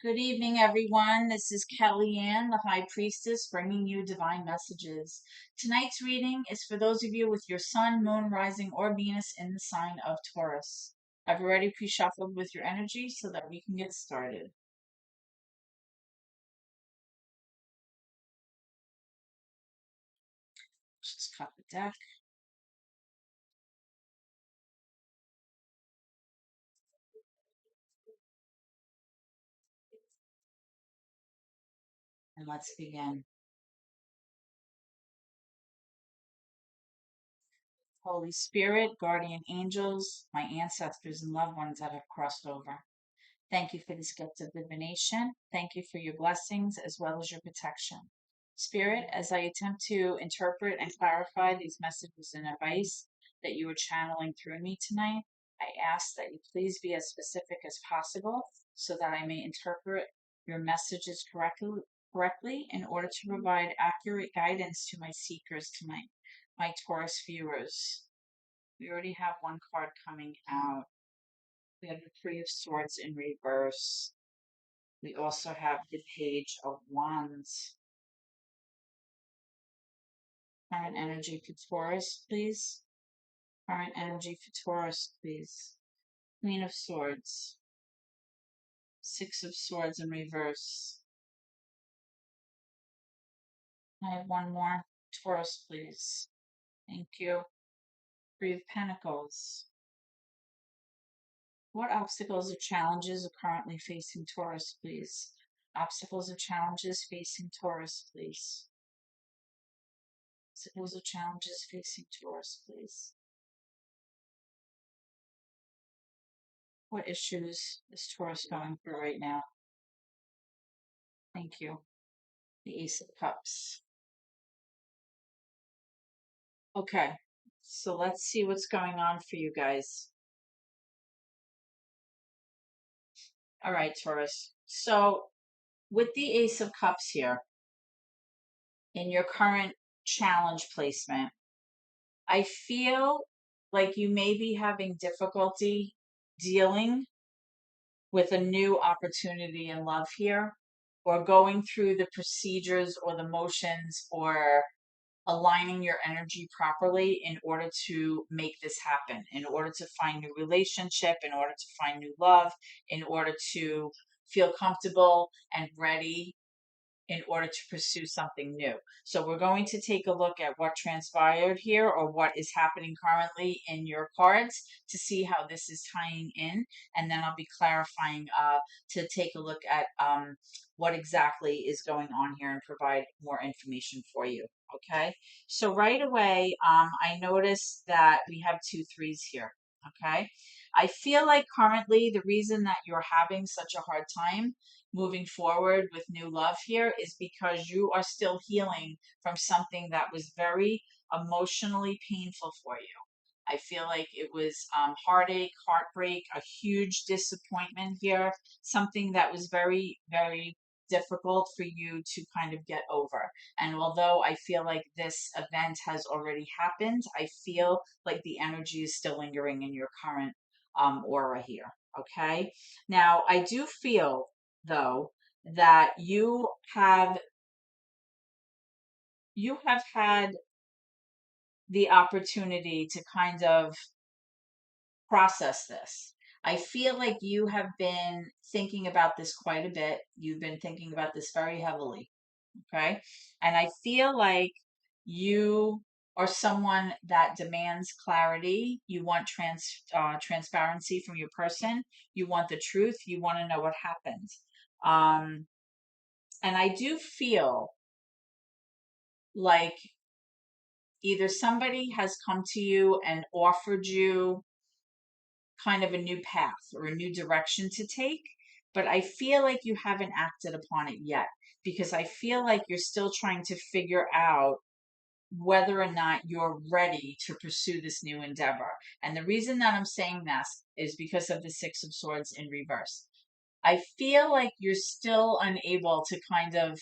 Good evening, everyone. This is Kellyanne, the High Priestess, bringing you divine messages. Tonight's reading is for those of you with your Sun, Moon, Rising, or Venus in the sign of Taurus. I've already pre-shuffled with your energy so that we can get started. Just cut the deck. And let's begin. Holy Spirit, guardian angels, my ancestors and loved ones that have crossed over. Thank you for this gift of divination. Thank you for your blessings as well as your protection. Spirit, as I attempt to interpret and clarify these messages and advice that you are channeling through me tonight, I ask that you please be as specific as possible so that I may interpret your messages correctly in order to provide accurate guidance to my seekers tonight, my Taurus viewers. We already have one card coming out. We have the Three of Swords in reverse. We also have the Page of Wands. Current energy for Taurus, please. Current energy for Taurus, please. Queen of Swords. Six of Swords in reverse. I have one more. Taurus, please. Thank you. Three of Pentacles. What obstacles or challenges are currently facing Taurus, please? Obstacles or challenges facing Taurus, please. Obstacles or challenges facing Taurus, please. What issues is Taurus going through right now? Thank you. The Ace of Cups. Okay, so let's see what's going on for you guys. All right, Taurus. So with the Ace of Cups here, in your current challenge placement, I feel like you may be having difficulty dealing with a new opportunity in love here, or going through the procedures or the motions or aligning your energy properly in order to make this happen, in order to find new relationship, in order to find new love, in order to feel comfortable and ready in order to pursue something new. So we're going to take a look at what transpired here or what is happening currently in your cards to see how this is tying in. And then I'll be clarifying to take a look at what exactly is going on here and provide more information for you. Okay. So right away, I noticed that we have two threes here. Okay. I feel like currently the reason that you're having such a hard time moving forward with new love here is because you are still healing from something that was very emotionally painful for you. I feel like it was heartache, heartbreak, a huge disappointment here, something that was very, very difficult for you to kind of get over. And although I feel like this event has already happened, I feel like the energy is still lingering in your current aura here. Okay. Now, I do feel though that you have had the opportunity to kind of process this. I feel like you have been thinking about this quite a bit. You've been thinking about this very heavily. Okay. And I feel like you are someone that demands clarity. You want transparency from your person. You want the truth. You want to know what happened. Um, and I do feel like either somebody has come to you and offered you kind of a new path or a new direction to take, but I feel like you haven't acted upon it yet because I feel like you're still trying to figure out whether or not you're ready to pursue this new endeavor. And the reason that I'm saying this is because of the Six of Swords in reverse. I feel like you're still unable to kind of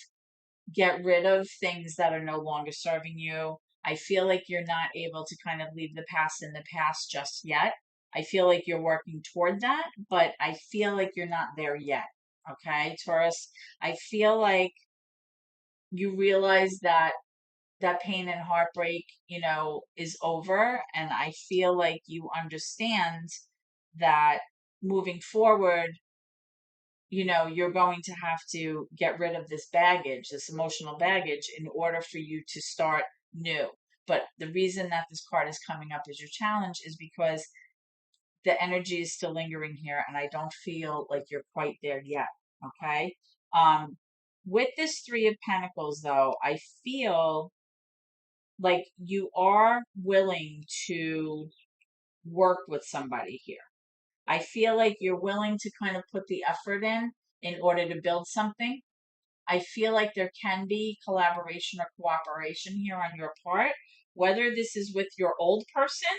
get rid of things that are no longer serving you. I feel like you're not able to kind of leave the past in the past just yet. I feel like you're working toward that, but I feel like you're not there yet. Okay, Taurus, I feel like you realize that that pain and heartbreak, is over. And I feel like you understand that moving forward, you're going to have to get rid of this baggage, this emotional baggage, in order for you to start new. But the reason that this card is coming up as your challenge is because the energy is still lingering here, and I don't feel like you're quite there yet. Okay. Um, with this Three of Pentacles, though, I feel like you are willing to work with somebody here. I feel like you're willing to kind of put the effort in order to build something. I feel like there can be collaboration or cooperation here on your part, whether this is with your old person,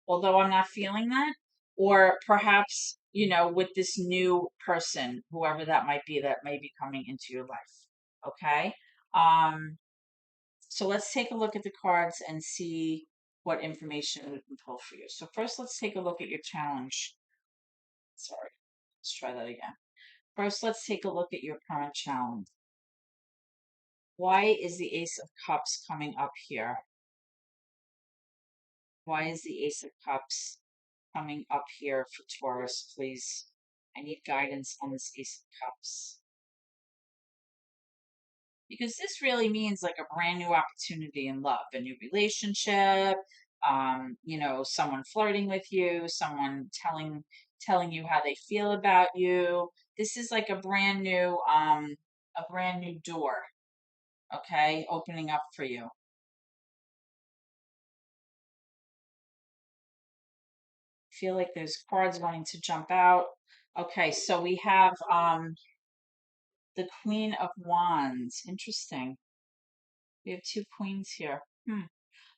although I'm not feeling that, or perhaps, with this new person, whoever that might be, that may be coming into your life. Okay. Um, so let's take a look at the cards and see what information we can pull for you. So first, let's take a look at your challenge. Sorry, let's try that again. First, let's take a look at your current challenge. Why is the Ace of Cups coming up here? Why is the Ace of Cups coming up here for Taurus, please? I need guidance on this Ace of Cups. Because this really means like a brand new opportunity in love, a new relationship, someone flirting with you, someone telling you how they feel about you. This is like a brand new door, okay, opening up for you. Feel like there's cards wanting to jump out. Okay, so we have the Queen of Wands. Interesting. We have two queens here.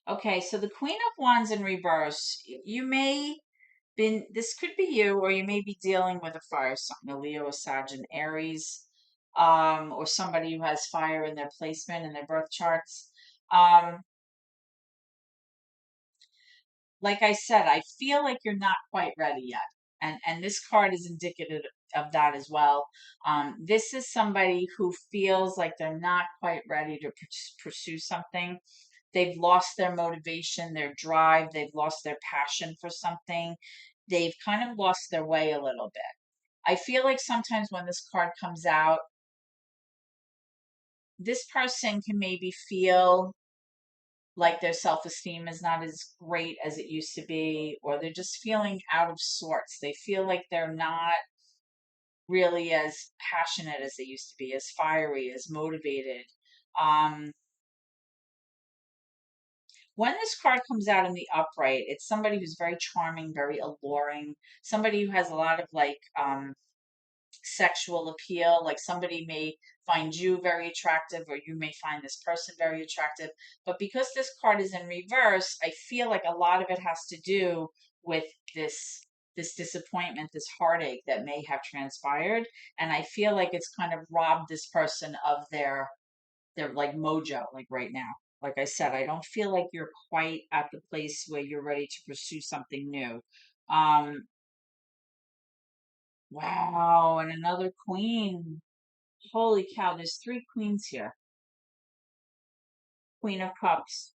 Okay, so the Queen of Wands in reverse, this could be you, or you may be dealing with a fire sign, a Leo, a Sag, an Aries, or somebody who has fire in their placement in their birth charts. Um, like I said, I feel like you're not quite ready yet. And this card is indicative of that as well. This is somebody who feels like they're not quite ready to pursue something. They've lost their motivation, their drive, they've lost their passion for something. They've kind of lost their way a little bit. I feel like sometimes when this card comes out, this person can maybe feel like their self esteem is not as great as it used to be, or they're just feeling out of sorts. They feel like they're not really as passionate as they used to be, as fiery, as motivated. Um, when this card comes out in the upright, it's somebody who's very charming, very alluring, somebody who has a lot of sexual appeal. Like somebody may find you very attractive, or you may find this person very attractive. But because this card is in reverse, I feel like a lot of it has to do with this disappointment, this heartache that may have transpired. And I feel like it's kind of robbed this person of their like mojo, like right now. Like I said, I don't feel like you're quite at the place where you're ready to pursue something new. Um, wow, and another queen. Holy cow, there's three queens here. Queen of Cups.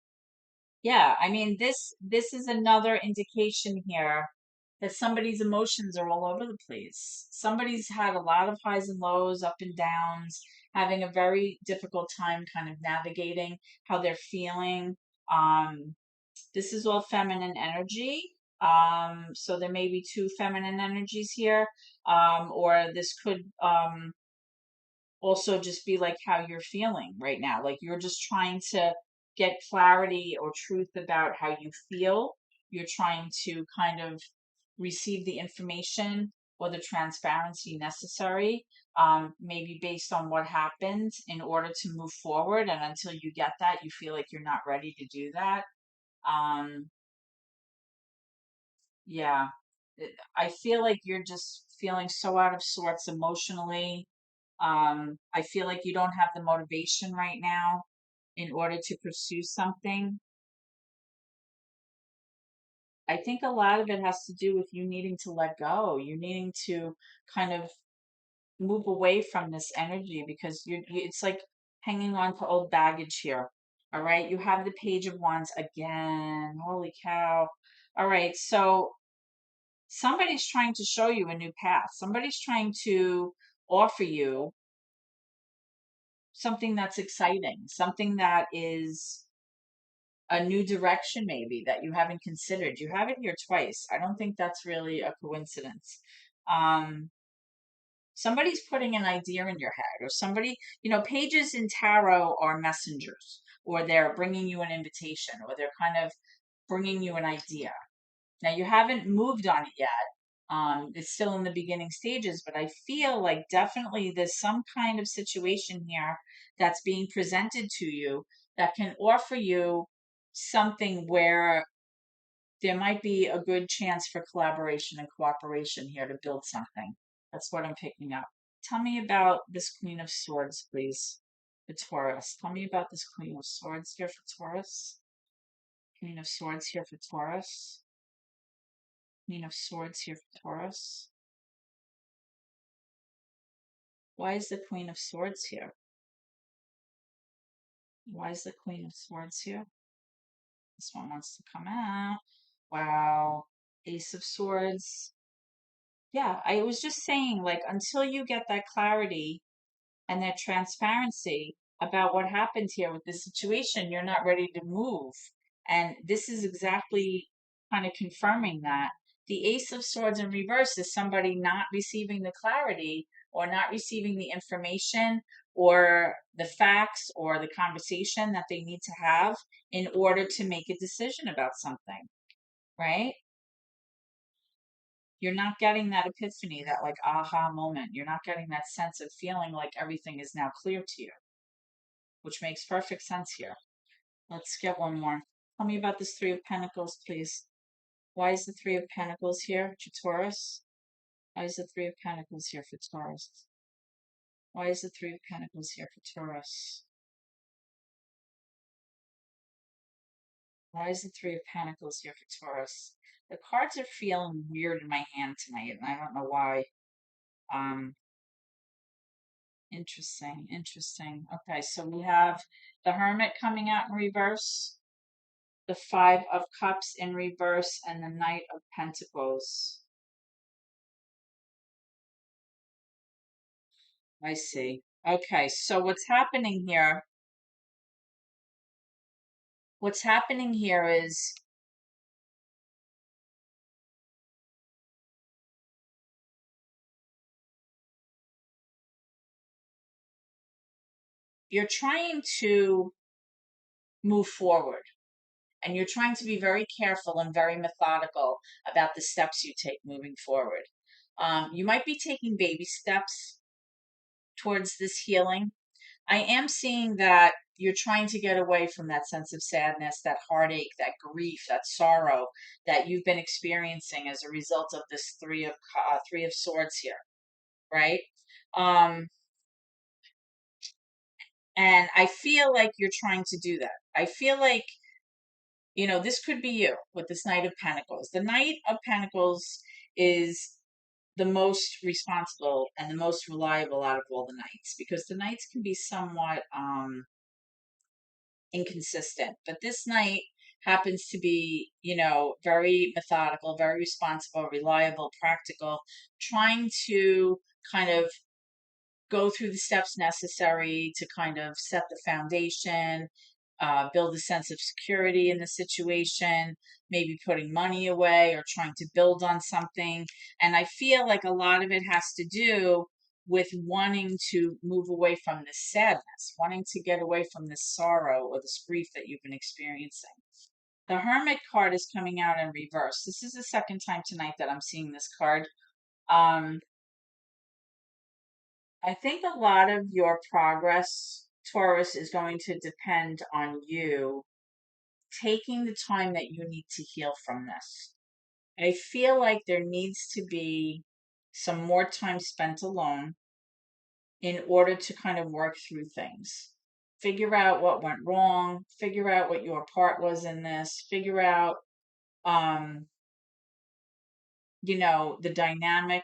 Yeah, I mean this is another indication here that somebody's emotions are all over the place. Somebody's had a lot of highs and lows, up and downs, having a very difficult time kind of navigating how they're feeling. Um, this is all feminine energy. So there may be two feminine energies here. Or this could also just be like how you're feeling right now. Like you're just trying to get clarity or truth about how you feel. You're trying to kind of receive the information or the transparency necessary, maybe based on what happened in order to move forward. And until you get that, you feel like you're not ready to do that. Um, yeah, I feel like you're just feeling so out of sorts emotionally. I feel like you don't have the motivation right now in order to pursue something. I think a lot of it has to do with you needing to let go, you needing to kind of move away from this energy because it's like hanging on to old baggage here. All right, you have the Page of Wands again. Holy cow. All right, so somebody's trying to show you a new path. Somebody's trying to offer you something that's exciting, something that is a new direction maybe that you haven't considered. You have it here twice. I don't think that's really a coincidence. Um, Somebody's putting an idea in your head, or somebody, pages in tarot are messengers, or they're bringing you an invitation, or they're kind of bringing you an idea. Now, you haven't moved on it yet. It's still in the beginning stages, but I feel like definitely there's some kind of situation here that's being presented to you that can offer you something where there might be a good chance for collaboration and cooperation here to build something. That's what I'm picking up. Tell me about this Queen of Swords, please, for Taurus. Tell me about this Queen of Swords here for Taurus. Queen of Swords here for Taurus. Queen of Swords here for Taurus. Why is the Queen of Swords here? Why is the Queen of Swords here? This one wants to come out. Wow. Ace of Swords. Yeah, I was just saying, like, until you get that clarity and that transparency about what happened here with this situation, you're not ready to move. And this is exactly kind of confirming that. The Ace of Swords in reverse is somebody not receiving the clarity or not receiving the information or the facts or the conversation that they need to have in order to make a decision about something, right? You're not getting that epiphany, that like aha moment. You're not getting that sense of feeling like everything is now clear to you, which makes perfect sense here. Let's get one more. Tell me about this Three of Pentacles, please. Why is the Three of Pentacles here for Taurus? Why is the Three of Pentacles here for Taurus? Why is the Three of Pentacles here for Taurus? Why is the Three of Pentacles here for Taurus? The cards are feeling weird in my hand tonight, and I don't know why. Um, Interesting, interesting. Okay, so we have the Hermit coming out in reverse, the Five of Cups in reverse, and the Knight of Pentacles. I see. Okay, so what's happening here is you're trying to move forward, and you're trying to be very careful and very methodical about the steps you take moving forward. You might be taking baby steps towards this healing. I am seeing that you're trying to get away from that sense of sadness, that heartache, that grief, that sorrow that you've been experiencing as a result of this Three of Swords here, right? Um, and I feel like you're trying to do that. I feel like, this could be you with this Knight of Pentacles. The Knight of Pentacles is the most responsible and the most reliable out of all the knights, because the knights can be somewhat inconsistent. But this knight happens to be, very methodical, very responsible, reliable, practical, trying to kind of go through the steps necessary to kind of set the foundation, build a sense of security in the situation, maybe putting money away or trying to build on something. And I feel like a lot of it has to do with wanting to move away from this sadness, wanting to get away from this sorrow or this grief that you've been experiencing. The Hermit card is coming out in reverse. This is the second time tonight that I'm seeing this card. Um, I think a lot of your progress, Taurus, is going to depend on you taking the time that you need to heal from this. I feel like there needs to be some more time spent alone in order to kind of work through things. Figure out what went wrong, figure out what your part was in this, figure out, um, the dynamic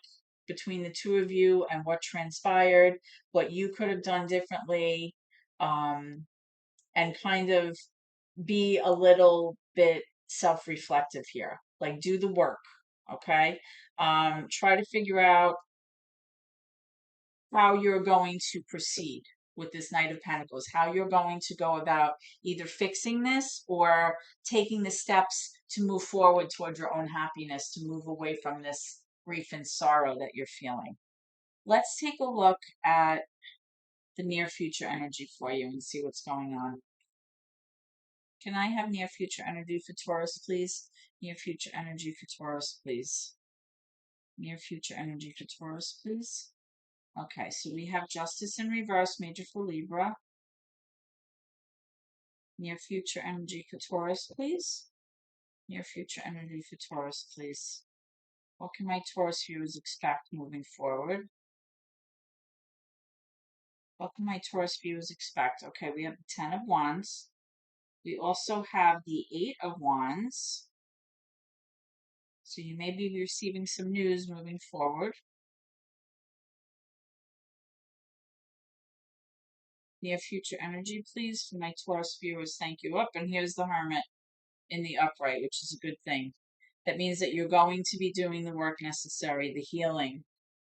between the two of you and what transpired, what you could have done differently, and kind of be a little bit self-reflective here. Like, do the work, okay? Try to figure out how you're going to proceed with this Knight of Pentacles, how you're going to go about either fixing this or taking the steps to move forward towards your own happiness, to move away from this grief and sorrow that you're feeling. Let's take a look at the near future energy for you and see what's going on. Can I have near future energy for Taurus, please? Near future energy for Taurus, please. Near future energy for Taurus, please. Okay, so we have Justice in reverse, major for Libra. Near future energy for Taurus, please. Near future energy for Taurus, please. What can my Taurus viewers expect moving forward? What can my Taurus viewers expect? Okay, we have the Ten of Wands. We also have the Eight of Wands. So you may be receiving some news moving forward. Near future energy, please, for my Taurus viewers. Thank you. Up, and here's the Hermit in the upright, which is a good thing. That means that you're going to be doing the work necessary, the healing,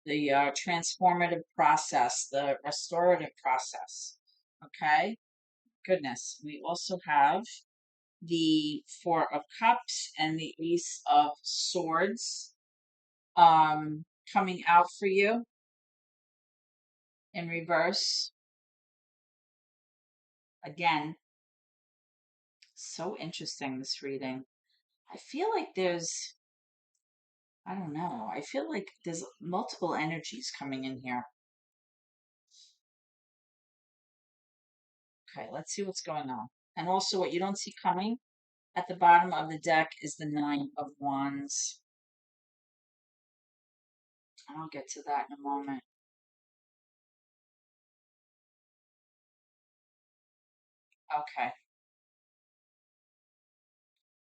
the transformative process, the restorative process. Okay? Goodness. We also have the Four of Cups and the Ace of Swords coming out for you in reverse. Again, so interesting, this reading. I feel like I don't know, I feel like there's multiple energies coming in here. Okay, let's see what's going on. And also, what you don't see coming at the bottom of the deck is the Nine of Wands. I'll get to that in a moment. Okay.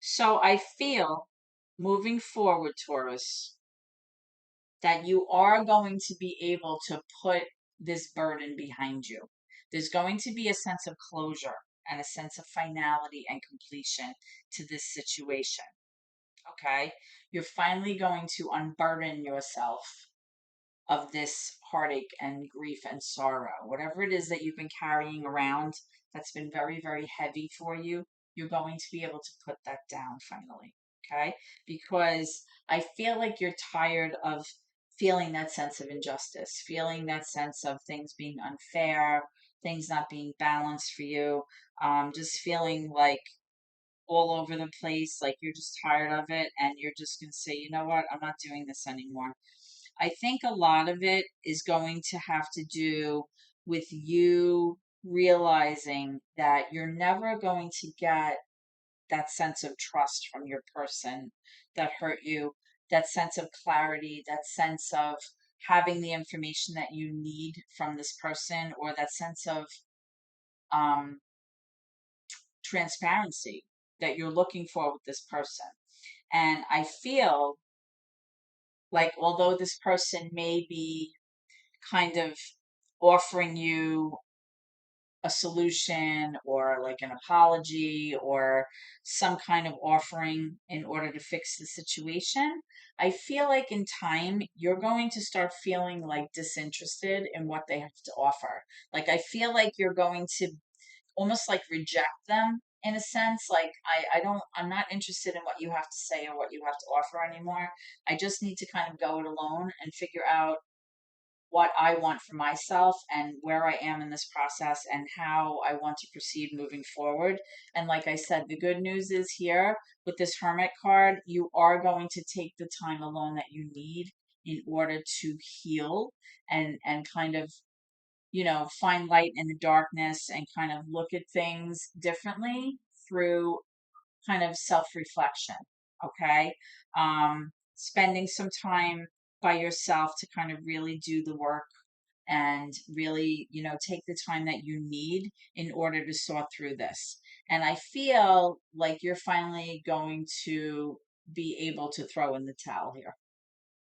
So I feel, moving forward, Taurus, that you are going to be able to put this burden behind you. There's going to be a sense of closure and a sense of finality and completion to this situation. Okay? You're finally going to unburden yourself of this heartache and grief and sorrow. Whatever it is that you've been carrying around that's been very, very heavy for you, you're going to be able to put that down finally. Okay? Because I feel like you're tired of feeling that sense of injustice, feeling that sense of things being unfair, things not being balanced for you, just feeling like all over the place, like you're just tired of it, and you're just going to say, you know what, I'm not doing this anymore. I think a lot of it is going to have to do with you realizing that you're never going to get that sense of trust from your person that hurt you, that sense of clarity, that sense of having the information that you need from this person, or that sense of um, transparency that you're looking for with this person. And I feel like, although this person may be kind of offering you a solution or like an apology or some kind of offering in order to fix the situation, I feel like in time you're going to start feeling like disinterested in what they have to offer. Like, I feel like you're going to almost like reject them in a sense. Like, I'm not interested in what you have to say or what you have to offer anymore. I just need to kind of go it alone and figure out what I want for myself and where I am in this process and how I want to proceed moving forward. And like I said, the good news is here with this Hermit card, you are going to take the time alone that you need in order to heal and kind of, find light in the darkness and kind of look at things differently through kind of self-reflection. Okay. Spending some time by yourself to kind of really do the work and really, take the time that you need in order to sort through this. And I feel like you're finally going to be able to throw in the towel here.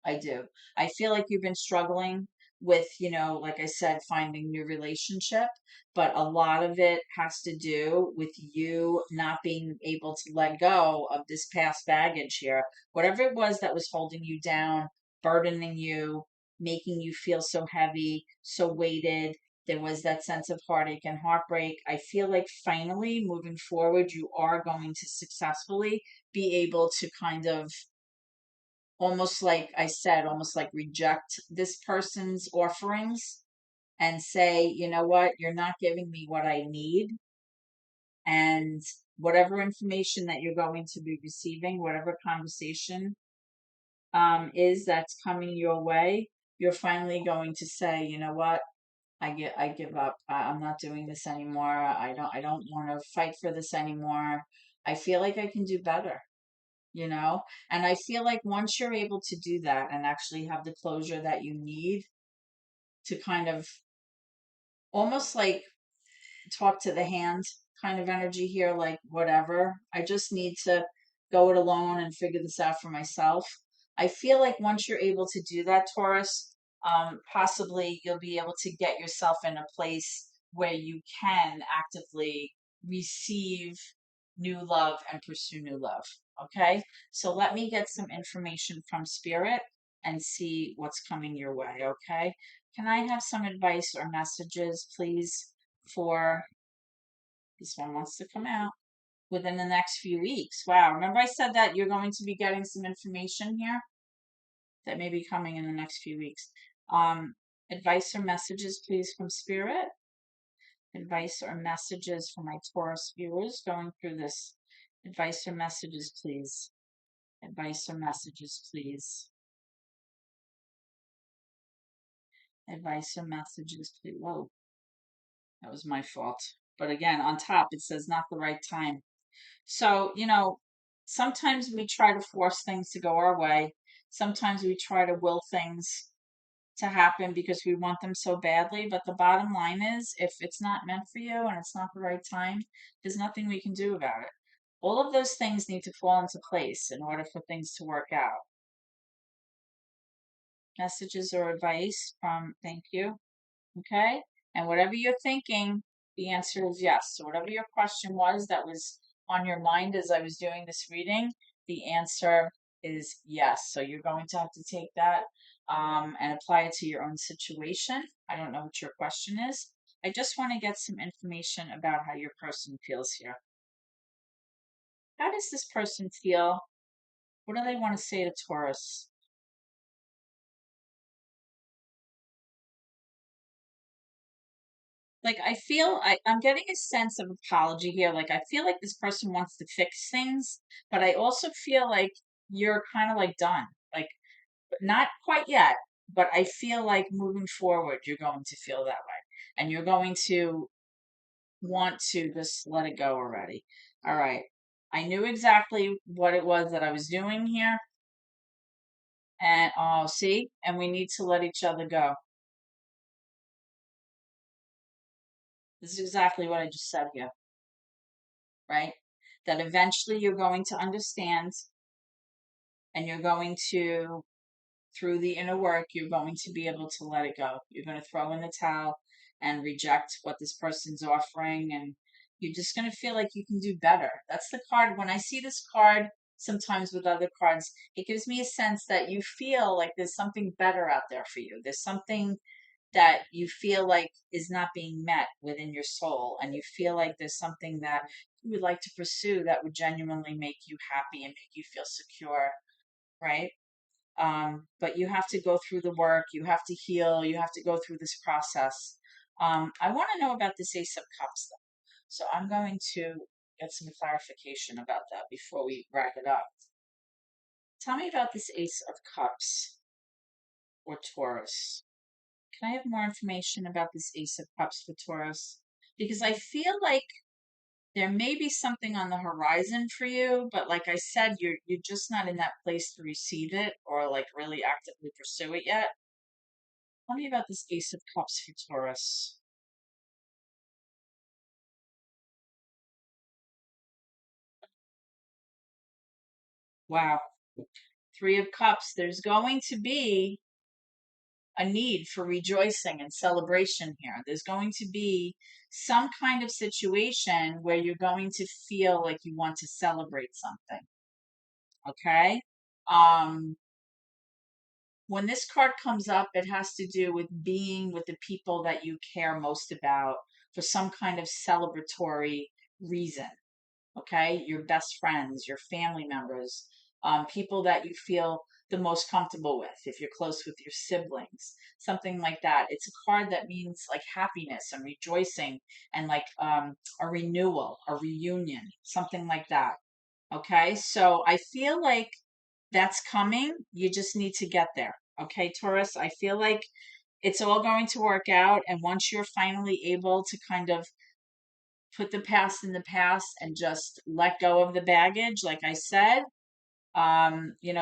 I do. I feel like you've been struggling with, like I said, finding new relationship, but a lot of it has to do with you not being able to let go of this past baggage here. Whatever it was that was holding you down, burdening you, making you feel so heavy, so weighted. There was that sense of heartache and heartbreak. I feel like finally moving forward, you are going to successfully be able to kind of, almost like I said, almost like reject this person's offerings and say, you know what, you're not giving me what I need. And whatever information that you're going to be receiving, whatever conversation is that's coming your way, you're finally going to say, you know what, I give up. I'm not doing this anymore. I don't want to fight for this anymore. I feel like I can do better, you know? And I feel like once you're able to do that and actually have the closure that you need to kind of almost like talk to the hand kind of energy here, like whatever, I just need to go it alone and figure this out for myself. I feel like once you're able to do that, Taurus, possibly you'll be able to get yourself in a place where you can actively receive new love and pursue new love. Okay, so let me get some information from spirit and see what's coming your way. Okay, can I have some advice or messages, please, for this one wants to come out within the next few weeks? Wow, remember I said that you're going to be getting some information here that may be coming in the next few weeks. Advice or messages, please, from spirit. Advice or messages for my Taurus viewers going through this. Advice or messages, please. Advice or messages, please. Advice or messages, please. Whoa, that was my fault. But again, on top, it says not the right time. So, sometimes we try to force things to go our way. Sometimes we try to will things to happen because we want them so badly. But the bottom line is, if it's not meant for you and it's not the right time, there's nothing we can do about it. All of those things need to fall into place in order for things to work out. Messages or advice from, thank you. Okay. And whatever you're thinking, the answer is yes. So, whatever your question was that was on your mind as I was doing this reading, the answer is yes. So, you're going to have to take that and apply it to your own situation. I don't know what your question is. I just want to get some information about how your person feels here. How does this person feel? What do they want to say to Taurus? Like I feel I'm getting a sense of apology here. Like I feel like this person wants to fix things, but I also feel like you're kind of like done. Like not quite yet, but I feel like moving forward you're going to feel that way. And you're going to want to just let it go already. All right. I knew exactly what it was that I was doing here. And oh, see, and we need to let each other go. This is exactly what I just said here, right? That eventually you're going to understand and you're going to, through the inner work, you're going to be able to let it go. You're going to throw in the towel and reject what this person's offering, and you're just going to feel like you can do better. That's the card. When I see this card, sometimes with other cards, it gives me a sense that you feel like there's something better out there for you. There's something that you feel like is not being met within your soul, and you feel like there's something that you would like to pursue that would genuinely make you happy and make you feel secure, right? But you have to go through the work, you have to heal, you have to go through this process. I want to know about this Ace of Cups, though. So I'm going to get some clarification about that before we wrap it up. Tell me about this Ace of Cups or Taurus. Can I have more information about this Ace of Cups for Taurus? Because I feel like there may be something on the horizon for you, but like I said, you're just not in that place to receive it or like really actively pursue it yet. Tell me about this Ace of Cups for Taurus. Wow. Three of Cups, there's going to be a need for rejoicing and celebration here. There's going to be some kind of situation where you're going to feel like you want to celebrate something. Okay? Um, when this card comes up, it has to do with being with the people that you care most about for some kind of celebratory reason. Okay? Your best friends, your family members, people that you feel the most comfortable with, if you're close with your siblings, something like that. It's a card that means like happiness and rejoicing and like a renewal, a reunion, something like that. Okay? So I feel like that's coming. You just need to get there. Okay, Taurus? I feel like it's all going to work out. And once you're finally able to kind of put the past in the past and just let go of the baggage, like I said,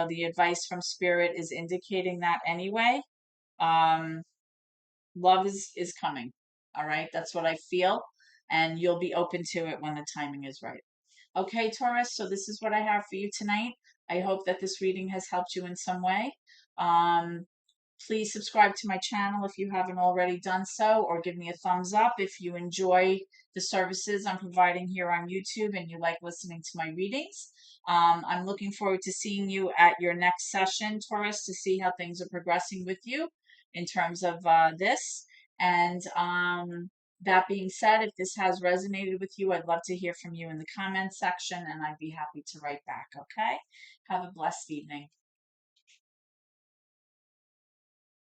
the advice from spirit is indicating that anyway. Um, love is coming. All right, that's what I feel, and you'll be open to it when the timing is right. Okay, Taurus, so this is what I have for you tonight. I hope that this reading has helped you in some way. Um, Please subscribe to my channel if you haven't already done so, or give me a thumbs up if you enjoy the services I'm providing here on YouTube and you like listening to my readings. I'm looking forward to seeing you at your next session, Taurus, to see how things are progressing with you in terms of this. And that being said, if this has resonated with you, I'd love to hear from you in the comments section, and I'd be happy to write back. Okay? Have a blessed evening.